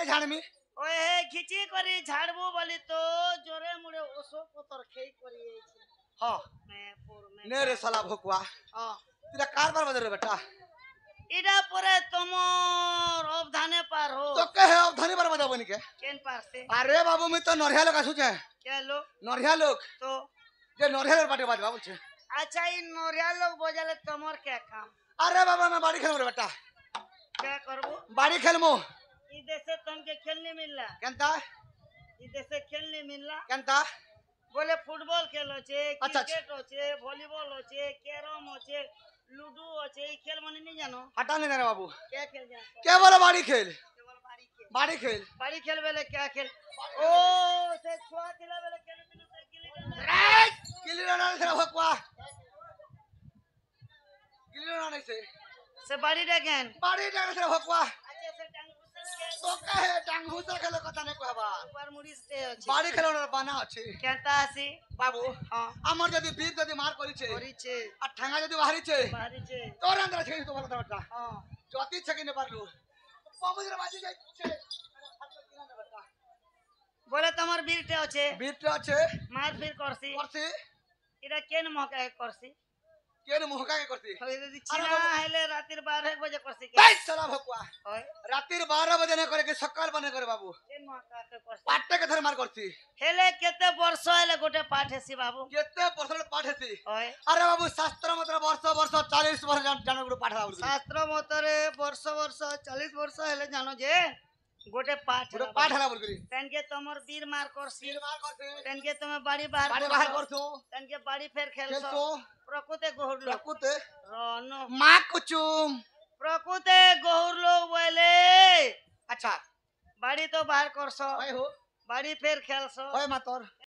করে ঝাড়মি ওই হে খিচি করি ঝাড়বো বলি তো জোরে মুড়ে ওসো পতর খেই করি এইছে হ নে রে শালা ভকুয়া তুই কার বার বাজারে বেটা ইডা পরে তোমার অবধানে পার হো তোকে হে ধনী বার বাজাবো নিকে কেন পারছে আরে বাবু আমি তো নরিয়া লোক আসুছে কেলো নরিয়া লোক তো যে নরিয়া লোক বাটে বাজবা বলছে अच्छा इन नोरिया लोग बजाले तमर क्या काम अरे बाबा मैं बाड़ी खेलमु रे बेटा क्या करबो बाड़ी खेलमु ई देशे तुमके खेलने मिलला केनता ई देशे खेलने मिलला केनता बोले फुटबॉल खेलो छे अच्छा, क्रिकेट होछे वॉलीबॉल होछे कैरम होछे लूडो होछे ई खेल मने नहीं जानो हटा नहीं रे बाबू क्या खेल जानो क्या बोला बाड़ी खेल केवल बाड़ी खेल बेले क्या खेल ओ से छुआ दिला बेले खेल मिलो से गिल्ली डंडा से भकुआ गिल्ली डंडा नहीं से बाड़ी डेगन बाड़ी डंडा से भकुआ अच्छा से टांग घुसल तो कहे टांग घुसा खेले कथा नहीं कहबा ऊपर मुड़ी से होछे बाड़ी खेलो ना बाना अछि केनता आसी बाबू हां আমার যদি বীর যদি মার করিছে করিছে আর ঠাঙ্গা যদি বাহারিছে বাড়িছে তোর আন্দর ছেড়ে তো বলতা বেটা हां যতি ছেকে নে পারলু পামুজরা বাজি যাচ্ছে बोले तमर बीरटे होछे বীরটা আছে मार फिर करसी করছি इडा केन मौका करसी কেন মুহকাকে করছি होय যদি চিনা হেলে রাতের 12 बजे करसी के ভাই সালা ভকুয়া होय রাতের 12 বাজে না করে কি সকাল বানে করে বাবু केन मौका करसी পাটটা কে ধরে মার করছি হেলে কেতে বর্ষ হেলে গোটে পাঠ হেসি বাবু কেতে পরসেন্ট পাঠ হেছি होय আরে বাবু শাস্ত্র মতে বর্ষ বর্ষ 40 বর্ষ জানো গুলো পাঠ বাবু শাস্ত্র মতরে বর্ষ 40 वर्ष হেলে জানো যে গোটে পাঠ গুলো পাঠ হলা বল করি তেনকে তোমার বীর মার করছি বীর মার করছি তেনকে তুমি বাড়ি বাহার বাড়ি বাহার করছো তেনকে বাড়ি ফের খেলছো খেলছো প্রকুতে গহুর লোক প্রকুতে রন মা কুচুম প্রকুতে গহুর লোক বলে আচ্ছা বাড়ি তো বাহার করছো ভাই হো বাড়ি ফের খেলছো ওই মাতর